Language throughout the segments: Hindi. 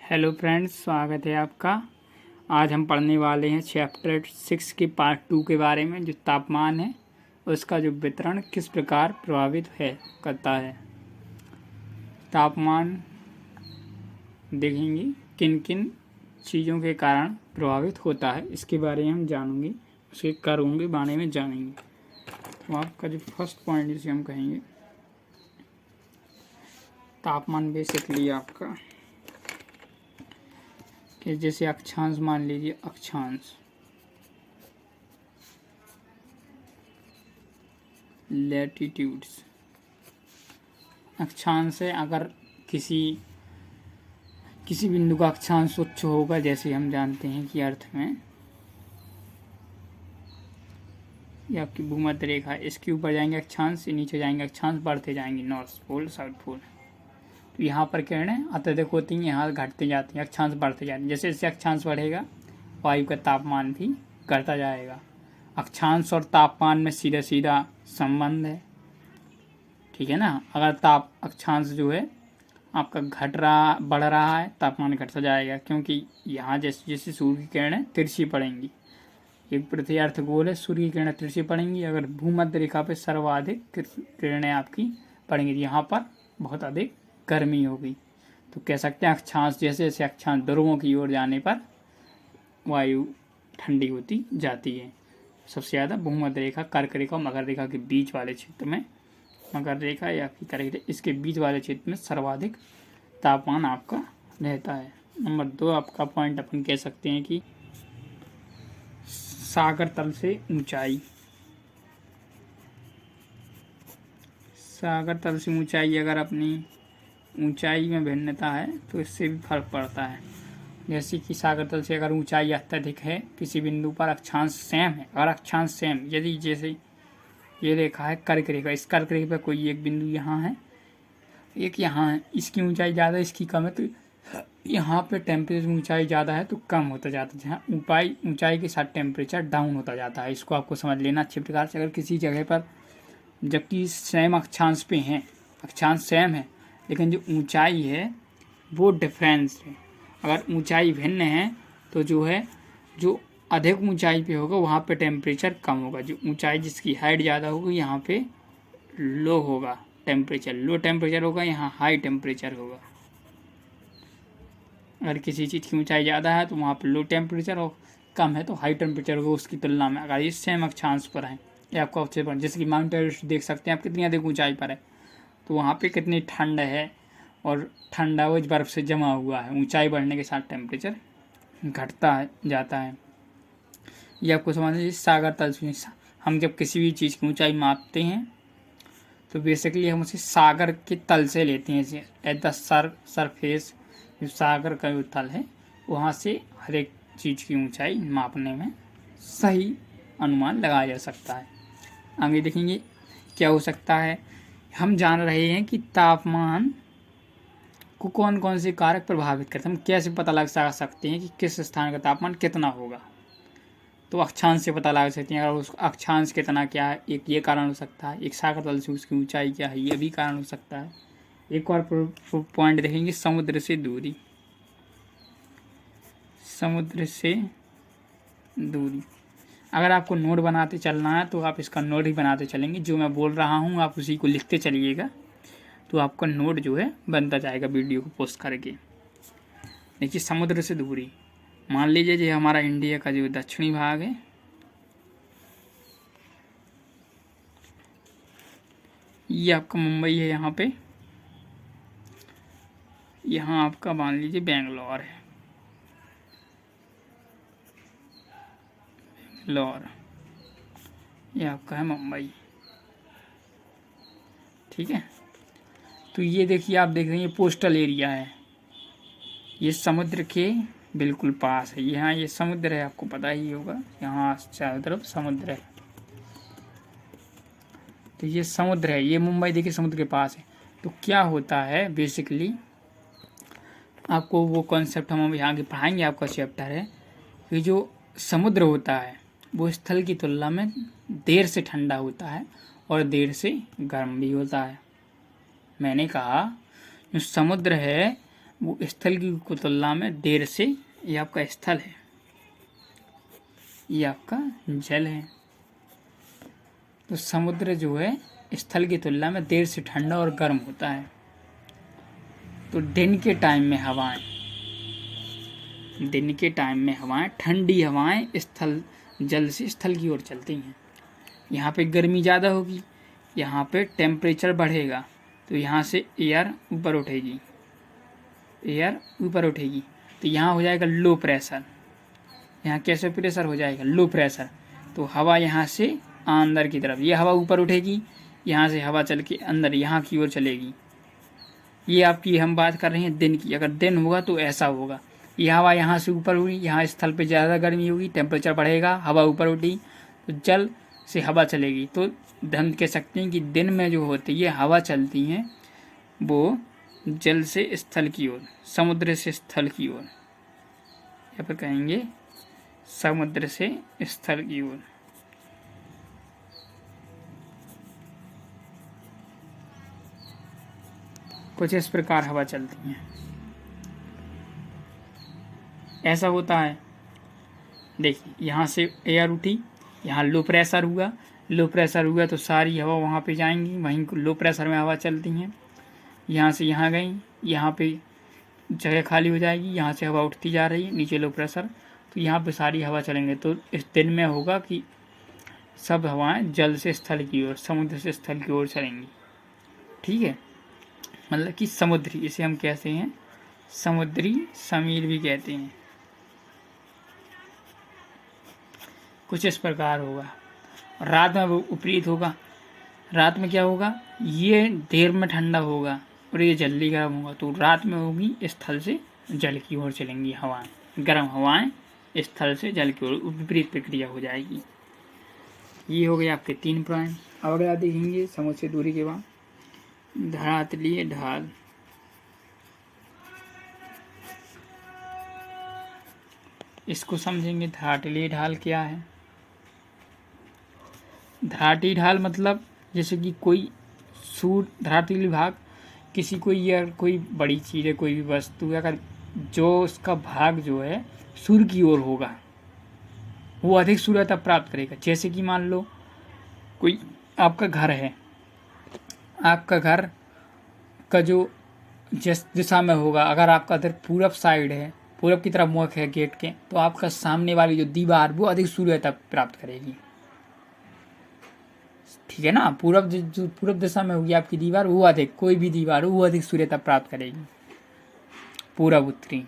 हेलो फ्रेंड्स, स्वागत है आपका। आज हम पढ़ने वाले हैं चैप्टर 6 के पार्ट 2 के बारे में, जो तापमान है उसका जो वितरण किस प्रकार प्रभावित करता है। तापमान देखेंगे किन किन चीज़ों के कारण प्रभावित होता है, इसके बारे में हम जानेंगे, उसके कारणों के बारे में जानेंगे। तो आपका जो फर्स्ट पॉइंट जिसे हम कहेंगे, तापमान बेसिकली आपका कि जैसे अक्षांश मान लीजिए, अक्षांश लैटिट्यूड्स अक्षांश है। अगर किसी बिंदु का अक्षांश उच्च होगा, जैसे हम जानते हैं कि अर्थ में ये आपकी भूमध्य रेखा, इसके ऊपर जाएंगे अक्षांश, नीचे जाएंगे अक्षांश, बढ़ते जाएंगे नॉर्थ पोल साउथ पोल। तो यहाँ पर किरणें अत्यधिक होती हैं, यहाँ घटते जाती हैं, अक्षांश बढ़ते जाते हैं। जैसे जैसे अक्षांश बढ़ेगा वायु का तापमान भी घटता जाएगा। अक्षांश और तापमान में सीधा सीधा संबंध है, ठीक है ना। अगर अक्षांश जो है आपका बढ़ रहा है, तापमान घटता जाएगा, क्योंकि यहाँ जैसे जैसे सूर्य की किरणें तिरछी पड़ेंगी। एक पृथ्वी अर्धगोल है, सूर्य की किरणें तिरछी पड़ेंगी। अगर भूमध्य रेखा पर सर्वाधिक किरणें आपकी पड़ेंगी, यहाँ पर बहुत अधिक गर्मी होगी। तो कह सकते हैं अक्षांश जैसे जैसे अक्षांश ध्रुवों की ओर जाने पर वायु ठंडी होती जाती है। सबसे ज़्यादा भूमध्य रेखा, कर्क रेखा और मकर रेखा के बीच वाले क्षेत्र में, मकर रेखा या फिर कर्क रेखा, इसके बीच वाले क्षेत्र में सर्वाधिक तापमान आपका रहता है। नंबर 2 आपका पॉइंट अपन कह सकते हैं कि सागर तल से ऊंचाई। सागर तल से ऊंचाई, अगर अपनी ऊंचाई में भिन्नता है तो इससे भी फर्क पड़ता है। जैसे कि सागर तल से अगर ऊंचाई अत्यधिक है, किसी बिंदु पर अक्षांश सेम है, अगर अक्षांश सेम, यदि जैसे ये रेखा है कर्क रेखा, इस कर्क रेखा पर कोई एक बिंदु यहाँ है, एक यहाँ है, इसकी ऊंचाई ज़्यादा इसकी कम है, तो यहाँ पे टेम्परेचर ऊंचाई ज़्यादा है तो कम होता जाता है, जहाँ ऊंचाई के साथ टेम्परेचर डाउन होता जाता है। इसको आपको समझ लेना अच्छे प्रकार से। अगर किसी जगह पर जबकि सेम अक्षांश पे हैं, अक्षांश सेम है, लेकिन जो ऊंचाई है वो डिफरेंस है। अगर ऊंचाई भिन्न है तो जो है, जो अधिक ऊंचाई पे होगा वहाँ पे टेम्परेचर कम होगा। जो ऊंचाई जिसकी हाइट ज़्यादा होगी यहाँ पे लो होगा टेम्परेचर, लो टेम्परेचर होगा, यहाँ हाई टेम्परेचर होगा। अगर किसी चीज़ की ऊंचाई ज़्यादा है तो वहाँ पे लो टेम्परेचर, और कम है तो हाई टेम्परेचर होगा उसकी तुलना में। अगर ये सेम अक्षांश पर है, ये आपको अच्छे पर, जैसे कि माउंट एवरेस्ट देख सकते हैं आप, कितनी अधिक ऊंचाई पर है, तो वहाँ पे कितनी ठंड है, और ठंडा वो बर्फ़ से जमा हुआ है। ऊंचाई बढ़ने के साथ टेम्परेचर घटता जाता है। ये आपको समझ लीजिए। सागर तल से हम जब किसी भी चीज़ की ऊंचाई मापते हैं तो बेसिकली हम उसे सागर के तल से लेते हैं, एट द सरफेस। जो सागर का जो तल है वहाँ से हर एक चीज़ की ऊंचाई मापने में सही अनुमान लगाया जा सकता है। आगे देखेंगे क्या हो सकता है। हम जान रहे हैं कि तापमान को कौन कौन से कारक प्रभावित करते हैं। हम कैसे पता लगा सकते हैं कि किस स्थान का तापमान कितना होगा, तो अक्षांश से पता लगा सकते हैं। अगर उस अक्षांश कितना क्या है, एक ये कारण हो सकता है, एक सागर तल से उसकी ऊंचाई क्या है, ये भी कारण हो सकता है। एक और पॉइंट देखेंगे, समुद्र से दूरी। समुद्र से दूरी, अगर आपको नोट बनाते चलना है तो आप इसका नोट ही बनाते चलेंगे। जो मैं बोल रहा हूँ आप उसी को लिखते चलिएगा, तो आपका नोट जो है बनता जाएगा वीडियो को पोस्ट करके। देखिए, समुद्र से दूरी, मान लीजिए ये हमारा इंडिया का जो दक्षिणी भाग है, ये आपका मुंबई है, यहाँ पे यहाँ आपका मान लीजिए बेंगलोर है, बेंगलोर, ये आपका है मुंबई, ठीक है। तो ये देखिए, आप देख रहे हैं ये पोस्टल एरिया है, ये समुद्र के बिल्कुल पास है। यहाँ ये समुद्र है, आपको पता ही होगा, यहाँ चारों तरफ समुद्र है। तो ये समुद्र है, ये मुंबई देखिए समुद्र के पास है। तो क्या होता है बेसिकली, आपको वो कॉन्सेप्ट हम यहाँ के पढ़ाएंगे। आपका चैप्टर है कि जो समुद्र होता है वो स्थल की तुलना में देर से ठंडा होता है और देर से गर्म भी होता है। मैंने कहा जो समुद्र है वो स्थल की को तुलना में देर से, ये आपका स्थल है, ये आपका जल है। तो समुद्र जो है स्थल की तुलना में देर से ठंडा और गर्म होता है। तो दिन के टाइम में हवाएं ठंडी हवाएं जल से स्थल की ओर चलती हैं। यहाँ पे गर्मी ज़्यादा होगी, यहाँ पे टेम्परेचर बढ़ेगा, तो यहाँ से एयर ऊपर उठेगी, तो यहाँ हो जाएगा लो प्रेशर। यहाँ कैसे प्रेशर हो जाएगा? Low pressure. तो हवा यहाँ से अंदर की तरफ, ये हवा ऊपर उठेगी, यहाँ से हवा चल के अंदर यहाँ की ओर चलेगी। ये आपकी हम बात कर रहे हैं दिन की। अगर दिन होगा तो ऐसा होगा, ये हवा यहाँ से ऊपर हुई, यहाँ स्थल पे ज़्यादा गर्मी होगी, टेम्परेचर बढ़ेगा, हवा ऊपर उठी, तो जल से हवा चलेगी। तो हम कह सकते हैं कि दिन में जो होती है हवा चलती हैं वो जल से स्थल की ओर, समुद्र से स्थल की ओर, यहाँ पर कहेंगे समुद्र से स्थल की ओर। कुछ इस प्रकार हवा चलती है। ऐसा होता है, देखिए यहाँ से एयर उठी, यहाँ लो प्रेशर हुआ तो सारी हवा वहाँ पे जाएंगी, वहीं लो प्रेशर में हवा चलती हैं। यहाँ से यहाँ गई, यहाँ पे जगह खाली हो जाएगी, यहाँ से हवा उठती जा रही है, नीचे लो प्रेशर, तो यहाँ पे सारी हवा चलेंगे। तो इस दिन में होगा कि सब हवाएं जल से स्थल की ओर, समुद्र से स्थल की ओर चलेंगी। ठीक है, मतलब कि समुद्री, इसे हम कहते हैं समुद्री समीर भी कहते हैं। कुछ इस प्रकार होगा। रात में वो विपरीत होगा। रात में क्या होगा? ये देर में ठंडा होगा और ये जल्दी गर्म होगा। तो रात में होगी स्थल से जल की ओर चलेंगी हवाएं, गर्म हवाएं स्थल से जल की ओर, विपरीत प्रक्रिया हो जाएगी। ये हो गए आपके 3 पॉइंट। अब अगर आप देखेंगे समुद्र से दूरी के बाद धरातलीय ढाल। इसको समझेंगे, धरातलीय ढाल क्या है? धरातलीय ढाल मतलब जैसे कि कोई धरातलीय भाग, किसी कोई बड़ी चीज़ है, कोई भी वस्तु है, अगर जो उसका भाग जो है सूर्य की ओर होगा वो अधिक सूर्यता प्राप्त करेगा। जैसे कि मान लो कोई आपका घर है, आपका घर का जो जिस दिशा में होगा, अगर आपका इधर पूरब साइड है, पूरब की तरफ मुख है गेट के, तो आपका सामने वाली जो दीवार वो अधिक सूर्यता प्राप्त करेगी। ठीक है ना? जो पूरब दिशा में होगी आपकी दीवार, वो अधिक, कोई भी दीवार हो वो अधिक सूर्यता प्राप्त करेगी, पूरब उत्तरी।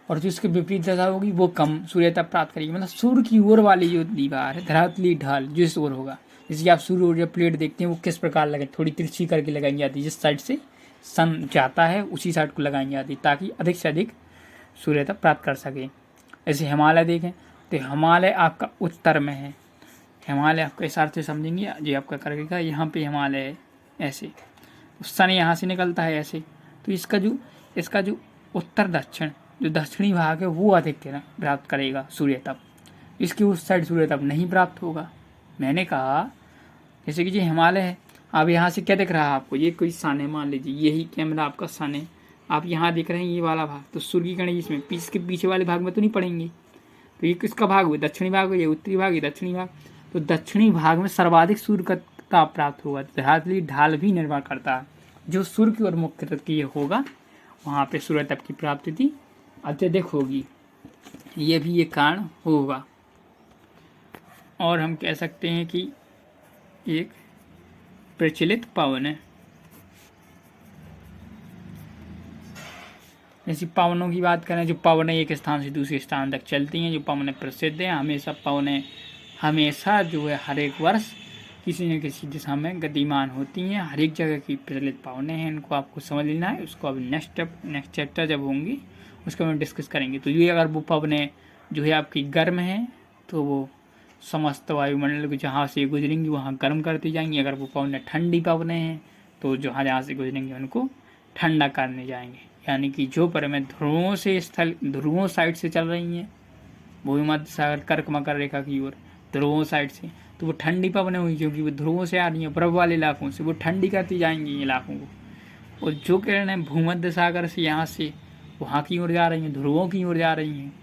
और जो इसके विपरीत दिशा होगी वो कम सूर्यता प्राप्त करेगी। मतलब सूर्य की ओर वाली जो दीवार है, धरातलीय ढाल, जो इस ओर होगा, जैसे आप सूर्य ऊर्जा प्लेट देखते हैं वो किस प्रकार लगे, थोड़ी तिरछी करके लगाई जाती है, जिस साइड से सन जाता है उसी साइड को लगाई जाती है, ताकि अधिक से अधिक सूर्यता प्राप्त कर सके। ऐसे हिमालय देखें तो हिमालय आपका उत्तर में है, हिमालय आपका इस अर्थ से समझेंगे, ये आपका करेगा यहाँ पे हिमालय है, ऐसे सन यहाँ से निकलता है ऐसे। तो इसका जो उत्तर दक्षिण, जो दक्षिणी भाग है वो अधिक प्राप्त करेगा सूर्यताप, इसकी उस साइड सूर्यताप नहीं प्राप्त होगा। मैंने कहा जैसे कि ये हिमालय है, अब यहाँ से क्या दिख रहा है आपको? ये कोई सन है, मान लीजिए यही कैमरा आपका सन है, आप यहाँ देख रहे हैं ये वाला भाग, तो सूर्य की किरणें इसमें इसके पीछे वाले भाग में तो नहीं पड़ेंगी। तो ये किसका भाग हुआ? दक्षिणी भाग है, ये उत्तरी भाग है, दक्षिणी भाग। तो दक्षिणी भाग में सर्वाधिक सूर्य का ताप प्राप्त होगा। धरातलीय ढाल भी निर्भर करता है, जो सूर्य की ओर मुख्य की होगा वहाँ पे सूर्यताप की प्राप्ति अत्यधिक होगी, ये भी एक कारण होगा। और हम कह सकते हैं कि एक प्रचलित पवन है। जैसे पवनों की बात करें, जो पवनें एक स्थान से दूसरे स्थान तक चलती हैं, जो पवनें प्रसिद्ध हैं, हमेशा जो है हर एक वर्ष किसी न किसी दिशा में गतिमान होती हैं, हर एक जगह की प्रचलित पवनें हैं। इनको आपको समझ लेना है, उसको अब नेक्स्ट चैप्टर जब होंगी उसको हम डिस्कस करेंगे। तो ये अगर वो पवनें जो है आपकी गर्म हैं तो वो समस्त वायुमंडल को जहाँ से गुजरेंगी वहाँ गर्म करती जाएंगी। अगर वो पवनें ठंडी पवनें हैं तो जहाँ से गुजरेंगे उनको ठंडा करने जाएंगे। यानी कि जो परिमें ध्रुवों साइड से चल रही हैं, भूमध्य सागर कर्क मकर रेखा की ओर ध्रुवों साइड से, तो वो ठंडी पवनें हुई, क्योंकि वो ध्रुवों से आ रही हैं, बर्फ वाले इलाकों से, वो ठंडी करती जाएंगी इलाकों को। और जो किरणें भूमध्य सागर से यहाँ से वहाँ की ओर जा रही हैं, ध्रुवों की ओर जा रही हैं,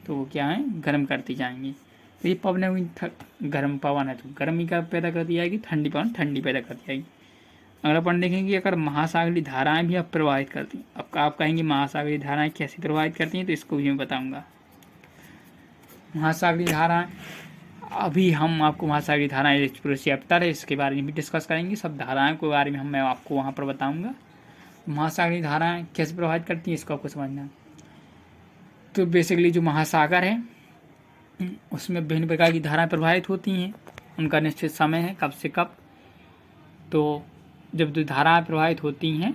तो वो क्या है, गर्म करती जाएंगी। तो ये पवन गर्म पवन है तो गर्मी का पैदा करती जाएगी, ठंडी पवन ठंडी पैदा करती जाएगी। अगर अपन देखेंगे अगर महासागरीय धाराएं भी अब प्रवाहित करती हैं, अब आप कहेंगे महासागरीय धाराएं कैसे प्रवाहित करती हैं, तो इसको भी मैं बताऊंगा। महासागरीय धाराएं, अभी हम आपको महासागरीय धाराएं पूरे चैप्टर है इसके बारे में भी डिस्कस करेंगे, सब धाराओं के बारे में मैं आपको वहाँ पर बताऊँगा। महासागरीय धाराएं कैसे प्रभावित करती हैं इसको आपको समझना है। तो बेसिकली जो महासागर है उसमें विभिन्न प्रकार की धाराएं प्रभावित होती हैं, उनका निश्चित समय है कब से कब। तो जब जो धाराएं प्रभावित होती हैं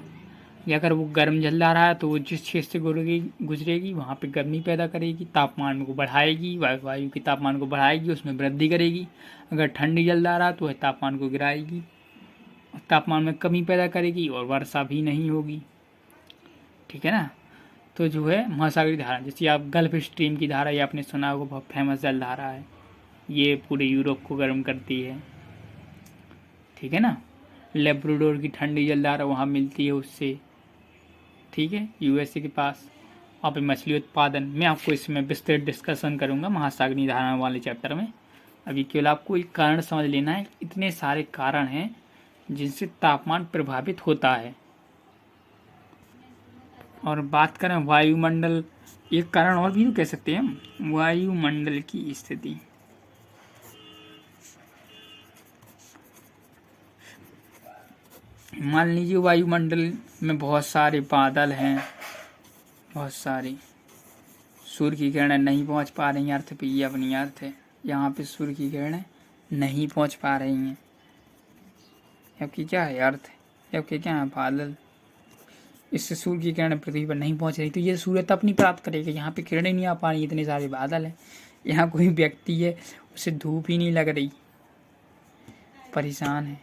या अगर वो गर्म जल रहा है तो वो जिस क्षेत्र से गुजरेगी वहाँ पे गर्मी पैदा करेगी, तापमान को बढ़ाएगी, वायु के तापमान को बढ़ाएगी, उसमें वृद्धि करेगी। अगर ठंडी जल रहा है तो वह तापमान को गिराएगी, तापमान में कमी पैदा करेगी और वर्षा भी नहीं होगी। ठीक है ना। तो जो है महासागरीय धारा, जैसे आप गल्फ स्ट्रीम की धारा, ये आपने सुना होगा, बहुत फेमस जल धारा है, ये पूरे यूरोप को गर्म करती है। ठीक है ना। लेब्राडोर की ठंडी जल धारा वहाँ मिलती है उससे। ठीक है, यूएसए के पास वहाँ पे मछली उत्पादन, मैं आपको इसमें विस्तृत डिस्कशन करूँगा महासागरीय धारा वाले चैप्टर में। अभी केवल आपको एक कारण समझ लेना है, इतने सारे कारण हैं जिनसे तापमान प्रभावित होता है। और बात करें वायुमंडल, एक कारण और भी तो कह सकते हैं हम, वायुमंडल की स्थिति। मान लीजिए वायुमंडल में बहुत सारे बादल हैं, बहुत सारी सूर्य की किरणें नहीं पहुंच पा रही हैं अर्थ पे, ये अपनी अर्थ है, यहाँ पे सूर्य की किरणें नहीं पहुंच पा रही हैं, जबकि क्या है अर्थ है, जबकि क्या है बादल, इससे सूर्य की किरणें पृथ्वी पर नहीं पहुंच रही, तो ये सूर्य तब नहीं प्राप्त करेगा, यहाँ पे किरणें नहीं आ पा रही, इतने सारे बादल हैं, यहाँ कोई व्यक्ति है उसे धूप ही नहीं लग रही, परेशान है।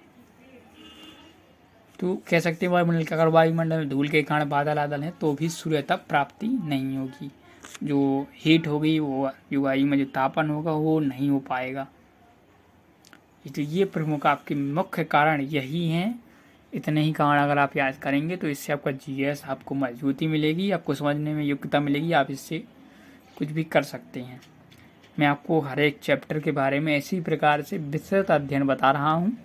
तो कह सकते हैं वायुमंडल का, अगर वायुमंडल धूल के कारण बादल आदल हैं तो भी सूर्य तक प्राप्ति नहीं होगी, जो हीट होगी वो जो वायु में जो तापन होगा वो नहीं हो पाएगा। तो ये प्रमुख आपके मुख्य कारण यही हैं। इतने ही कारण अगर आप याद करेंगे तो इससे आपका जीएस आपको मजबूती मिलेगी, आपको समझने में योग्यता मिलेगी, आप इससे कुछ भी कर सकते हैं। मैं आपको हर एक चैप्टर के बारे में इसी प्रकार से विस्तृत अध्ययन बता रहा हूँ।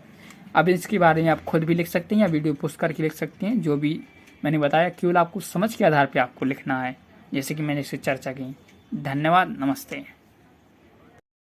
अब इसके बारे में आप खुद भी लिख सकते हैं या वीडियो पोस्ट करके लिख सकते हैं, जो भी मैंने बताया केवल आपको समझ के आधार पर आपको लिखना है, जैसे कि मैंने इससे चर्चा की। धन्यवाद, नमस्ते।